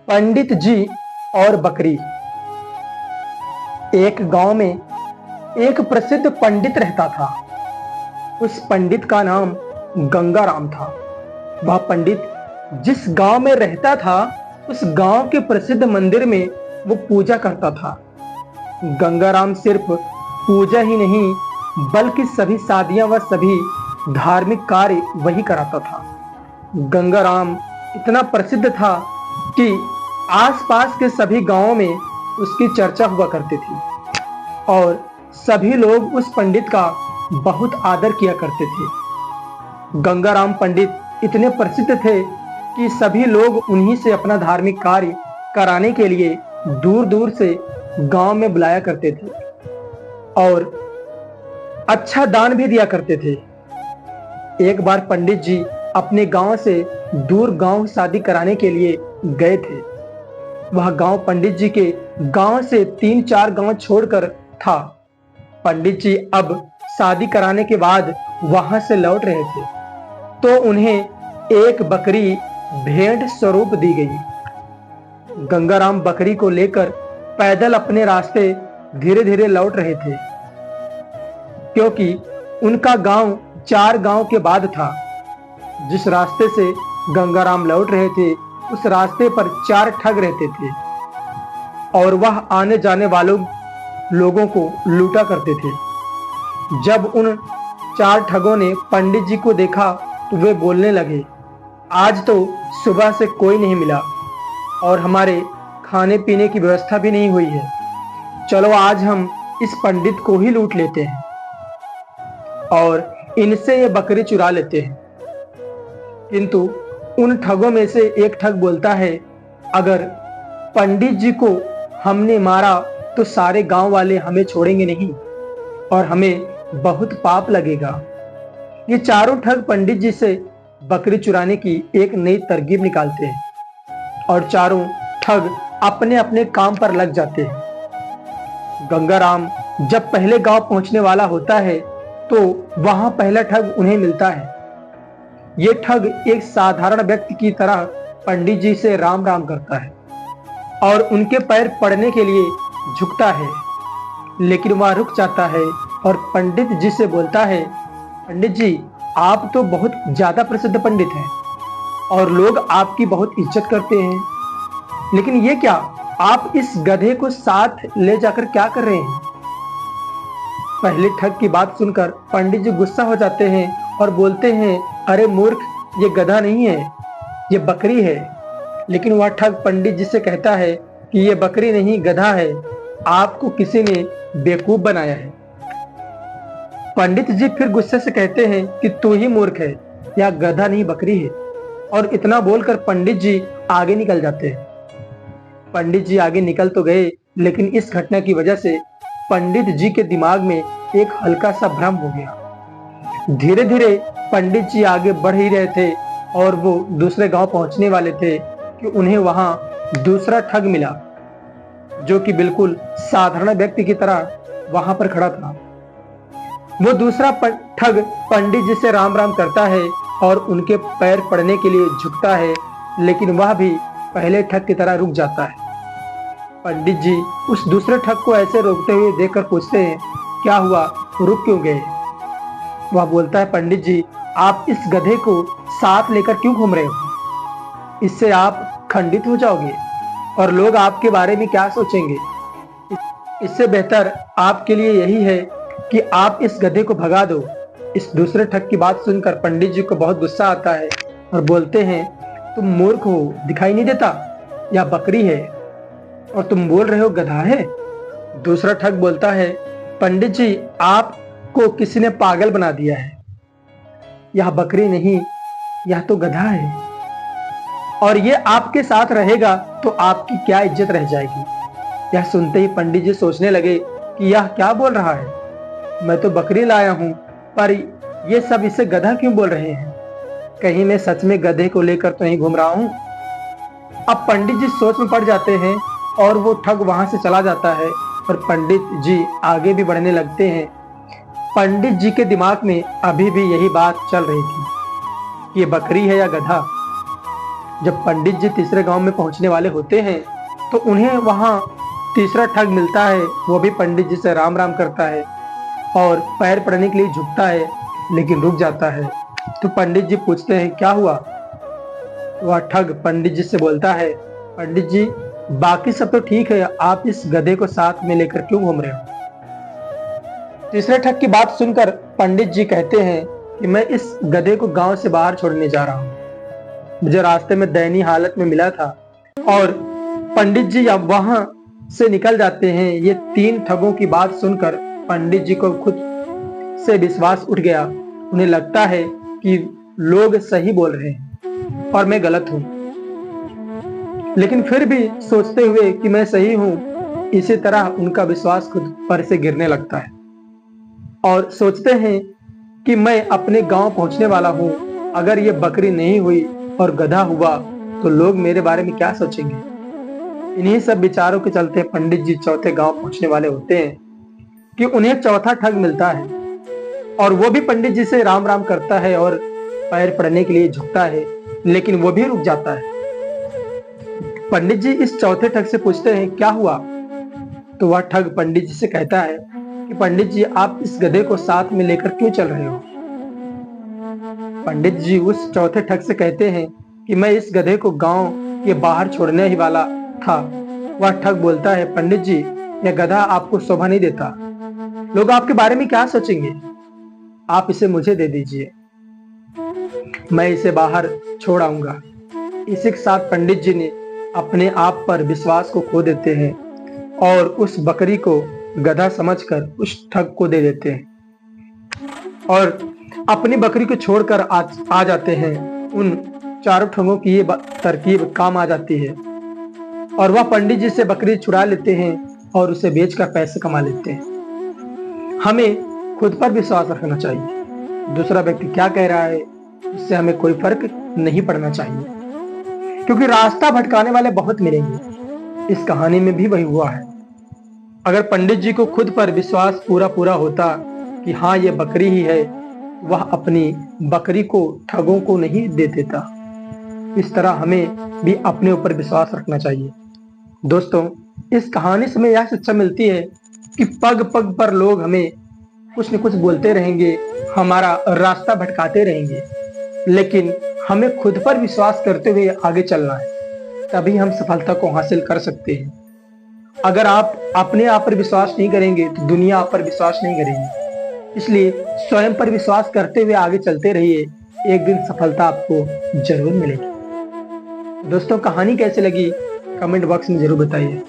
पंडित जी और बकरी। एक गांव में एक प्रसिद्ध पंडित रहता था। उस पंडित का नाम गंगाराम था। वह पंडित जिस गांव में रहता था उस गांव के प्रसिद्ध मंदिर में वो पूजा करता था। गंगाराम सिर्फ पूजा ही नहीं बल्कि सभी शादियां व सभी धार्मिक कार्य वही कराता था। गंगाराम इतना प्रसिद्ध था कि आसपास के सभी गांवों में उसकी चर्चा हुआ करती थी और सभी लोग उस पंडित का बहुत आदर किया करते थे। गंगाराम पंडित इतने प्रसिद्ध थे कि सभी लोग उन्हीं से अपना धार्मिक कार्य कराने के लिए दूर दूर से गांव में बुलाया करते थे और अच्छा दान भी दिया करते थे। एक बार पंडित जी अपने गांव से दूर गांव शादी कराने के लिए गए थे। वह गांव पंडित जी के गांव से 3-4 गांव छोड़कर था। पंडित जी अब शादी कराने के बाद वहां से लौट रहे थे तो उन्हें एक बकरी भेंट स्वरूप दी गई। गंगाराम बकरी को लेकर पैदल अपने रास्ते धीरे धीरे लौट रहे थे क्योंकि उनका गांव 4 गांव के बाद था। जिस रास्ते से गंगाराम लौट रहे थे उस रास्ते पर 4 ठग रहते थे और वह आने जाने वालों लोगों को लूटा करते थे। जब उन 4 ठगों ने पंडित जी को देखा तो वे बोलने लगे, आज तो सुबह से कोई नहीं मिला और हमारे खाने पीने की व्यवस्था भी नहीं हुई है। चलो आज हम इस पंडित को ही लूट लेते हैं और इनसे ये बकरी चुरा लेते हैं। किंतु उन ठगों में से एक ठग बोलता है, अगर पंडित जी को हमने मारा तो सारे गांव वाले हमें छोड़ेंगे नहीं और हमें बहुत पाप लगेगा। ये चारों ठग पंडित जी से बकरी चुराने की एक नई तरकीब निकालते हैं और चारों ठग अपने अपने काम पर लग जाते हैं। गंगाराम जब पहले गांव पहुंचने वाला होता है तो वहां पहला ठग उन्हें मिलता है। ये ठग एक साधारण व्यक्ति की तरह पंडित जी से राम राम करता है और उनके पैर पड़ने के लिए झुकता है, लेकिन वह रुक जाता है और पंडित जी से बोलता है, पंडित जी आप तो बहुत ज्यादा प्रसिद्ध पंडित हैं और लोग आपकी बहुत इज्जत करते हैं, लेकिन ये क्या, आप इस गधे को साथ ले जाकर क्या कर रहे हैं? पहले ठग की बात सुनकर पंडित जी गुस्सा हो जाते हैं और बोलते हैं, अरे मूर्ख, ये गधा नहीं है, ये बकरी है। लेकिन वह ठग पंडित जी से कहता है कि ये बकरी नहीं गधा है, आपको किसी ने बेवकूफ बनाया है। पंडित जी फिर गुस्से से कहते हैं कि तू ही मूर्ख है, या गधा नहीं बकरी है, और इतना बोलकर पंडित जी आगे निकल जाते हैं। पंडित जी आगे निकल तो गए लेकिन इस घटना की वजह से पंडित जी के दिमाग में एक हल्का सा भ्रम हो गया। धीरे धीरे पंडित जी आगे बढ़ ही रहे थे और वो दूसरे गांव पहुंचने वाले थे कि उन्हें वहां दूसरा ठग मिला जो कि बिल्कुल साधारण व्यक्ति की तरह वहां पर खड़ा था। वो दूसरा ठग पंडित जी से राम राम करता है और उनके पैर पड़ने के लिए झुकता है, लेकिन वह भी पहले ठग की तरह रुक जाता है। पंडित जी उस दूसरे ठग को ऐसे रोकते हुए देखकर पूछते हैं, क्या हुआ, रुक क्यों गए? वह बोलता है, पंडित जी आप इस गधे को साथ लेकर क्यों घूम रहे हो? इससे आप खंडित हो जाओगे और लोग आपके बारे में क्या सोचेंगे? इससे बेहतर आपके लिए यही है कि आप इस गधे को भगा दो। इस दूसरे ठग की बात सुनकर पंडित जी को बहुत गुस्सा आता है और बोलते हैं, तुम मूर्ख हो, दिखाई नहीं देता? यह बकरी है और तुम बोल रहे हो गधा है? दूसरा ठग बोलता है, पंडित जी आपको किसी ने पागल बना दिया है, यह बकरी नहीं, यह तो गधा है और ये आपके साथ रहेगा तो आपकी क्या इज्जत रह जाएगी। यह सुनते ही पंडित जी सोचने लगे कि यह क्या बोल रहा है, मैं तो बकरी लाया हूं पर ये सब इसे गधा क्यों बोल रहे हैं? कहीं मैं सच में गधे को लेकर तो नहीं घूम रहा हूं। अब पंडित जी सोच में पड़ जाते हैं और वो ठग वहां से चला जाता है और पंडित जी आगे भी बढ़ने लगते हैं। पंडित जी के दिमाग में अभी भी यही बात चल रही थी कि ये बकरी है या गधा। जब पंडित जी तीसरे गांव में पहुंचने वाले होते हैं तो उन्हें वहां तीसरा ठग मिलता है। वो भी पंडित जी से राम राम करता है और पैर पड़ने के लिए झुकता है, लेकिन रुक जाता है। तो पंडित जी पूछते हैं क्या हुआ। वह ठग पंडित जी से बोलता है, पंडित जी बाकी सब तो ठीक है, आप इस गधे को साथ में लेकर क्यों घूम रहे हो। तीसरे ठग की बात सुनकर पंडित जी कहते हैं कि मैं इस गधे को गांव से बाहर छोड़ने जा रहा हूं। मुझे रास्ते में दयनीय हालत में मिला था। और पंडित जी अब वहां से निकल जाते हैं। ये तीन ठगों की बात सुनकर पंडित जी को खुद से विश्वास उठ गया। उन्हें लगता है कि लोग सही बोल रहे हैं और मैं गलत हूं, लेकिन फिर भी सोचते हुए कि मैं सही हूं, इसी तरह उनका विश्वास खुद पर से गिरने लगता है और सोचते हैं कि मैं अपने गांव पहुंचने वाला हूं। अगर ये बकरी नहीं हुई और गधा हुआ तो लोग मेरे बारे में क्या सोचेंगे। इन्हीं सब विचारों के चलते पंडित जी चौथे गांव पहुंचने वाले होते हैं कि उन्हें चौथा ठग मिलता है और वो भी पंडित जी से राम राम करता है और पैर पड़ने के लिए झुकता है, लेकिन वो भी रुक जाता है। पंडित जी इस चौथे ठग से पूछते हैं क्या हुआ। तो वह ठग पंडित जी से कहता है कि पंडित जी आप इस गधे को साथ में लेकर क्यों चल रहे हो। पंडित जी उस चौथे ठग से कहते हैं कि मैं इस गधे को गांव के बाहर छोड़ने ही वाला था। वह ठग बोलता है, पंडित जी यह गधा आपको शोभा नहीं देता, लोग आपके बारे में क्या सोचेंगे, आप इसे मुझे दे दीजिए, मैं इसे बाहर छोड़ आऊंगा। इसी के साथ पंडित जी ने अपने आप पर विश्वास को खो देते हैं और उस बकरी को गधा समझकर उस ठग को दे देते हैं और अपनी बकरी को छोड़कर आ जाते हैं। उन चारों ठगों की ये तरकीब काम आ जाती है और वह पंडित जी से बकरी छुड़ा लेते हैं और उसे बेचकर पैसे कमा लेते हैं। हमें खुद पर विश्वास रखना चाहिए। दूसरा व्यक्ति क्या कह रहा है इससे हमें कोई फर्क नहीं पड़ना चाहिए, क्योंकि रास्ता भटकाने वाले बहुत मिलेंगे। इस कहानी में भी वही हुआ है। अगर पंडित जी को खुद पर विश्वास पूरा होता कि हाँ ये बकरी ही है, वह अपनी बकरी को ठगों को नहीं दे देता। इस तरह हमें भी अपने ऊपर विश्वास रखना चाहिए। दोस्तों, इस कहानी से हमें यह शिक्षा मिलती है कि पग पग पर लोग हमें कुछ न कुछ बोलते रहेंगे, हमारा रास्ता भटकाते रहेंगे, लेकिन हमें खुद पर विश्वास करते हुए आगे चलना है, तभी हम सफलता को हासिल कर सकते हैं। अगर आप अपने आप पर विश्वास नहीं करेंगे तो दुनिया आप पर विश्वास नहीं करेगी। इसलिए स्वयं पर विश्वास करते हुए आगे चलते रहिए, एक दिन सफलता आपको जरूर मिलेगी। दोस्तों, कहानी कैसे लगी कमेंट बॉक्स में जरूर बताइए।